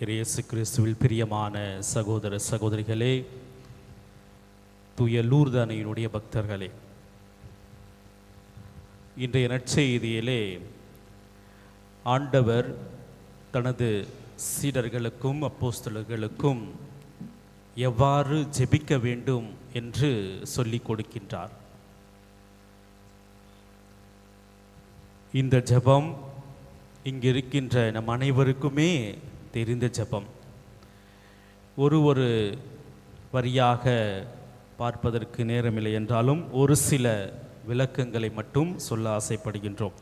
இயேசு கிறிஸ்துவில் பிரியமான சகோதர சகோதரிகளே, தூய லூர்து அன்னையினுடைய பக்தர்களே, இன்றைய நற்செய்தியிலே ஆண்டவர் தனது சீடர்களுக்கும் அப்போஸ்தலர்களுக்கும் எவ்வாறு ஜெபிக்க வேண்டும் என்று சொல்லிக் கொடுக்கின்றார். இந்த ஜெபம் இங்கு இருக்கின்ற நம் அனைவருக்குமே தெரிந்த ஜெபம். ஒரு வரியாக பார்ப்பதற்கு நேரமில்லை என்றாலும் ஒரு சில விளக்கங்களை மட்டும் சொல்ல ஆசைப்படுகின்றோம்.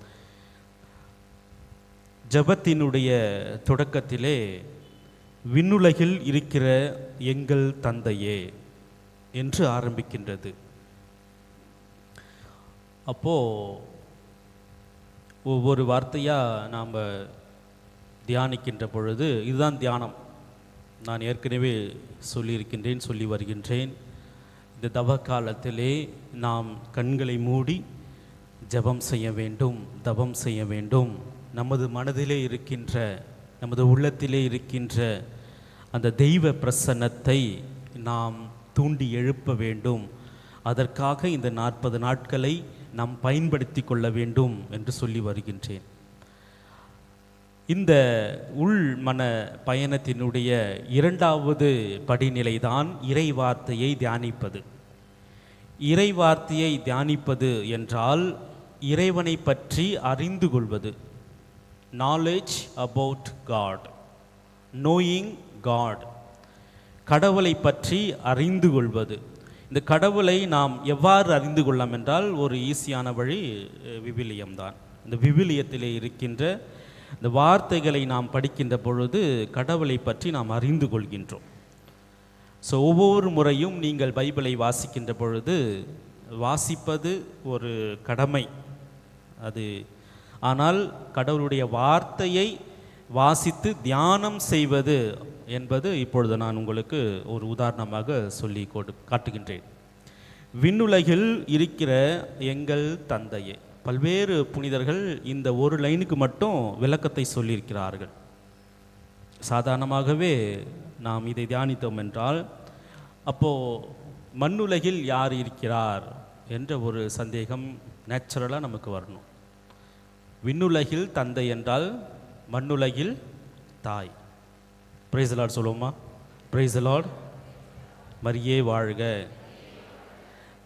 ஜெபத்தினுடைய தொடக்கத்திலே விண்ணுலகில் இருக்கிற எங்கள் தந்தையே என்று ஆரம்பிக்கின்றது. அப்போது ஒவ்வொரு வார்த்தையாக நாம் தியானிக்கின்ற பொழுது இதுதான் தியானம். நான் ஏற்கனவே சொல்லியிருக்கின்றேன், சொல்லி வருகின்றேன். இந்த தவ காலத்திலே நாம் கண்களை மூடி ஜெபம் செய்ய வேண்டும், தவம் செய்ய வேண்டும். நமது மனதிலே இருக்கின்ற, நமது உள்ளத்திலே இருக்கின்ற அந்த தெய்வ பிரசன்னத்தை நாம் தூண்டி எழுப்ப வேண்டும். அதற்காக இந்த 40 நாட்களை நாம் பயன்படுத்தி கொள்ள வேண்டும் என்று சொல்லி வருகின்றேன். இந்த உள் மன பயணத்தினுடைய 2வது படிநிலைதான் இறைவார்த்தையை தியானிப்பது. இறைவார்த்தையை தியானிப்பது என்றால் இறைவனை பற்றி அறிந்து கொள்வது. Knowledge about God, knowing God, கடவுளை பற்றி அறிந்து கொள்வது. இந்த கடவுளை நாம் எவ்வாறு அறிந்து கொள்ளலாம் என்றால் ஒரு ஈஸியான வழி விவிலியம்தான். இந்த விவிலியத்திலே இருக்கின்ற இந்த வார்த்தைகளை நாம் படிக்கின்ற பொழுது கடவுளை பற்றி நாம் அறிந்து கொள்கின்றோம். ஸோ ஒவ்வொரு முறையும் நீங்கள் பைபிளை வாசிக்கின்ற பொழுது வாசிப்பது ஒரு கடமை அது. ஆனால் கடவுளுடைய வார்த்தையை வாசித்து தியானம் செய்வது என்பது இப்பொழுது நான் உங்களுக்கு ஒரு உதாரணமாக சொல்லி காட்டுகின்றேன். விண்ணுலகில் இருக்கிற எங்கள் தந்தையே. பல்வேறு புனிதர்கள் இந்த ஒரு லைனுக்கு மட்டும் விளக்கத்தை சொல்லியிருக்கிறார்கள். சாதாரணமாகவே நாம் இதை தியானித்தோம் என்றால் அப்போது மண்ணுலகில் யார் இருக்கிறார் என்ற ஒரு சந்தேகம் நேச்சுரலாக நமக்கு வரணும். விண்ணுலகில் தந்தை என்றால் மண்ணுலகில் தாய். பிரைஸ் தி லார்ட் சொல்லுவோமா? Praise the Lord. மரியே வாழ்க.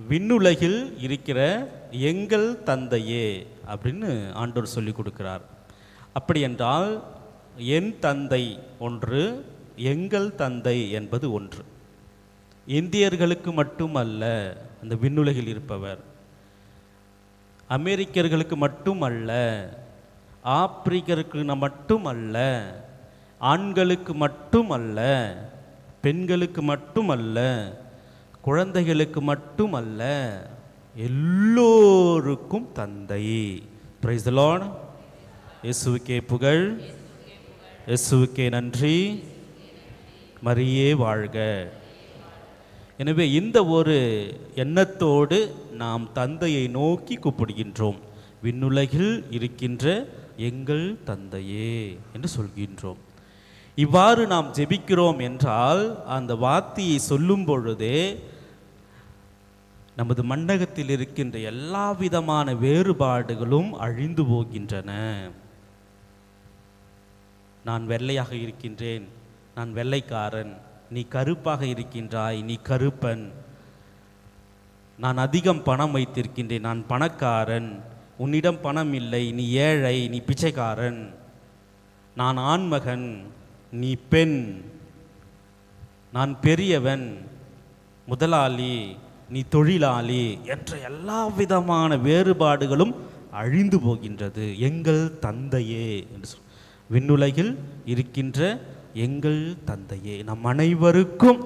விண்ணுலகில் இருக்கிற எங்கள் தந்தையே அப்படின்னு ஆண்டவர் சொல்லி கொடுக்கிறார். அப்படி என்றால் என் தந்தை ஒன்று, எங்கள் தந்தை என்பது ஒன்று. இந்தியர்களுக்கு மட்டுமல்ல அந்த விண்ணுலகில் இருப்பவர், அமெரிக்கர்களுக்கு மட்டுமல்ல, ஆப்பிரிக்கருக்கு மட்டுமல்ல, ஆண்களுக்கு மட்டுமல்ல, பெண்களுக்கு மட்டுமல்ல, குழந்தைகளுக்கு மட்டுமல்ல, எல்லோருக்கும் தந்தை. Praise the Lord. இயேசுவுக்கே புகழ், இயேசுவுக்கே நன்றி, மரியே வாழ்க. எனவே இந்த ஒரு எண்ணத்தோடு நாம் தந்தையை நோக்கி கூப்பிடுகின்றோம். விண்ணுலகில் இருக்கின்ற எங்கள் தந்தையே என்று சொல்கின்றோம். இவ்வாறு நாம் ஜெபிக்கிறோம் என்றால் அந்த வார்த்தையை சொல்லும் பொழுதே நமது மண்டகத்தில் இருக்கின்ற எல்லா விதமான வேறுபாடுகளும் அழிந்து போகின்றன. நான் வெள்ளையாக இருக்கின்றேன், நான் வெள்ளைக்காரன், நீ கருப்பாக இருக்கின்றாய், நீ கருப்பன். நான் அதிகம் பணம் வைத்திருக்கின்றேன், நான் பணக்காரன், உன்னிடம் பணம் இல்லை, நீ ஏழை, நீ பிச்சைக்காரன். நான் ஆண்மகன், நீ பெண். நான் பெரியவன், முதலாளி, நீ தொழிலாளி என்ற எல்லா விதமான வேறுபாடுகளும் அழிந்து போகின்றது. எங்கள் தந்தையே என்று சொல். விண்ணுலகில் இருக்கின்ற எங்கள் தந்தையே. நம் அனைவருக்கும்,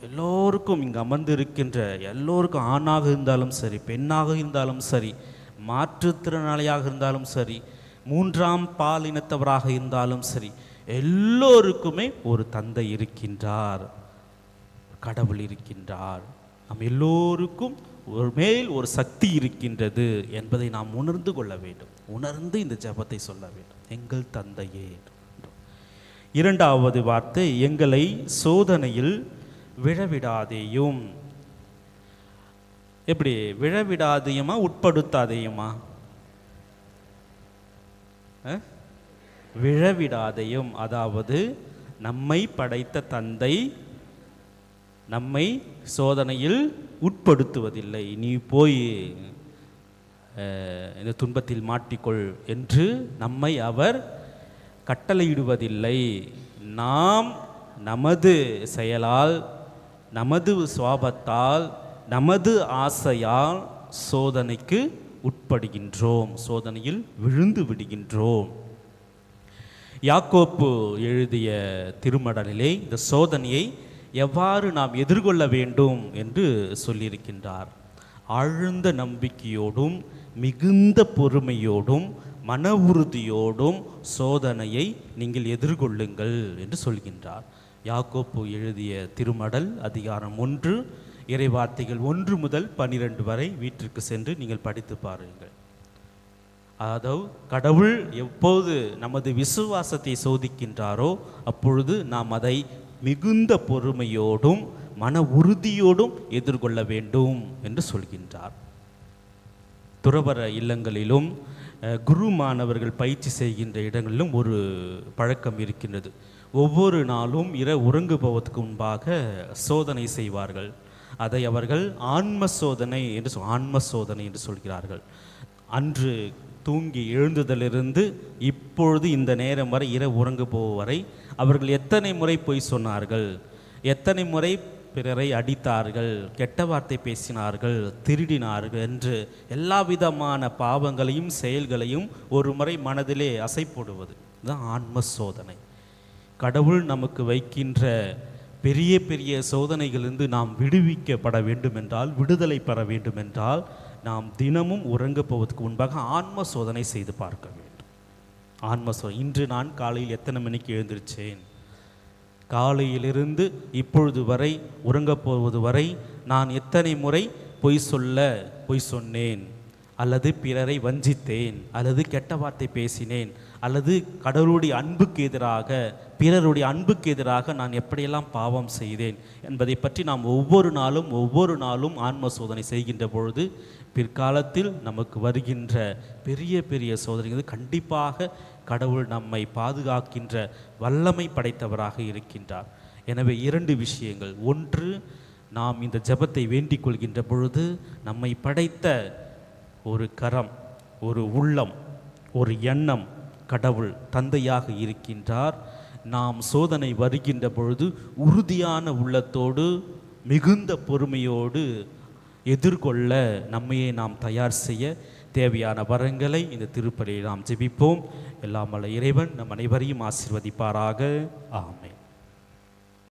எல்லோருக்கும், இங்கு அமர்ந்திருக்கின்ற எல்லோருக்கும், ஆணாக இருந்தாலும் சரி, பெண்ணாக இருந்தாலும் சரி, மாற்றுத்திறனாளியாக இருந்தாலும் சரி, 3ஆம் பாலினத்தவராக இருந்தாலும் சரி, எல்லோருக்குமே ஒரு தந்தை இருக்கின்றார், கடவுள் இருக்கின்றார். நம் எல்லோருக்கும் ஒரு சக்தி இருக்கின்றது என்பதை நாம் உணர்ந்து கொள்ள வேண்டும். உணர்ந்து இந்த ஜெபத்தை சொல்ல வேண்டும். எங்கள் தந்தையே. இரண்டாவது வார்த்தை, எங்களை சோதனையில் விழவிடாதேயும். எப்படி விழவிடாதேயுமா உட்படுத்தாதேயுமா? விழவிடாதையும், அதாவது நம்மை படைத்த தந்தை நம்மை சோதனையில் உட்படுத்துவதில்லை. நீ போய் இந்த துன்பத்தில் மாட்டிக்கொள் என்று நம்மை அவர் கட்டளையிடுவதில்லை. நாம் நமது செயலால், நமது சுவாபத்தால், நமது ஆசையால் சோதனைக்கு உட்படுகின்றோம், சோதனையில் விழுந்து விடுகின்றோம். யாக்கோப்பு எழுதிய திருமடலிலே இந்த சோதனையை எவ்வாறு நாம் எதிர்கொள்ள வேண்டும் என்று சொல்லியிருக்கின்றார். ஆழ்ந்த நம்பிக்கையோடும் மிகுந்த பொறுமையோடும் மன உறுதியோடும் சோதனையை நீங்கள் எதிர்கொள்ளுங்கள் என்று சொல்கின்றார். யாக்கோப்பு எழுதிய திருமடல் அதிகாரம் 1 இறைவார்த்தைகள் 1 முதல் 12 வரை வீட்டிற்கு சென்று நீங்கள் படித்து பாருங்கள். அதாவது கடவுள் எப்போது நமது விசுவாசத்தை சோதிக்கின்றாரோ அப்பொழுது நாம் அதை மிகுந்த பொறுமையோடும் மன உறுதியோடும் எதிர்கொள்ள வேண்டும் என்று சொல்கின்றார். துறவற இல்லங்களிலும் குரு மாணவர்கள் பயிற்சி செய்கின்ற இடங்களிலும் ஒரு பழக்கம் இருக்கின்றது. ஒவ்வொரு நாளும் உறங்குபவதற்கு முன்பாக சோதனை செய்வார்கள். அதை அவர்கள் ஆன்ம சோதனை என்று சொல்கிறார்கள். அன்று தூங்கி எழுந்ததிலிருந்து இப்பொழுது இந்த நேரம் வரை உறங்கு போகும் வரை அவர்கள் எத்தனை முறை பொய் சொன்னார்கள், எத்தனை முறை பிறரை அடித்தார்கள், கெட்ட வார்த்தை பேசினார்கள், திருடினார்கள் என்று எல்லா விதமான பாவங்களையும் செயல்களையும் ஒரு முறை மனதிலே அசைப்போடுவது இதுதான் ஆன்ம சோதனை. கடவுள் நமக்கு வைக்கின்ற பெரிய பெரிய சோதனைகளிலிருந்து நாம் விடுவிக்கப்பட வேண்டுமென்றால், விடுதலை பெற வேண்டுமென்றால் நாம் தினமும் உறங்க போவதற்கு முன்பாக ஆன்ம சோதனை செய்து பார்க்க வேண்டும். ஆன்ம சோதனை, இன்று நான் காலையில் எத்தனை மணிக்கு எழுந்திருச்சேன், காலையிலிருந்து இப்பொழுது வரை உறங்கப் போவது வரை நான் எத்தனை முறை பொய் சொன்னேன், அல்லது பிறரை வஞ்சித்தேன், அல்லது கெட்ட வார்த்தை பேசினேன், அல்லது கடவுளுடைய அன்புக்கு எதிராக, பிறருடைய அன்புக்கு எதிராக நான் எப்படியெல்லாம் பாவம் செய்தேன் என்பதை பற்றி நாம் ஒவ்வொரு நாளும் ஆன்ம சோதனை செய்கின்ற பொழுது பிற்காலத்தில் நமக்கு வருகின்ற பெரிய பெரிய சோதனைகள் கண்டிப்பாக கடவுள் நம்மை பாதுகாக்கின்ற வல்லமை படைத்தவராக இருக்கின்றார். எனவே 2 விஷயங்கள். ஒன்று, நாம் இந்த ஜெபத்தை வேண்டிக் கொள்கின்ற பொழுது நம்மை படைத்த ஒரு கரம், ஒரு உள்ளம், ஒரு எண்ணம் கடவுள் தந்தையாக இருக்கின்றார். நாம் சோதனை வருகின்ற பொழுது உறுதியான உள்ளத்தோடு மிகுந்த பொறுமையோடு எதிர்கொள்ள நம்மையே நாம் தயார் செய்ய தேவையான வரங்களை இந்த திருப்பலியில் நாம் ஜெபிப்போம். எல்லாம் வல்ல இறைவன் நம் அனைவரையும் ஆசீர்வதிப்பாராக. ஆமென்.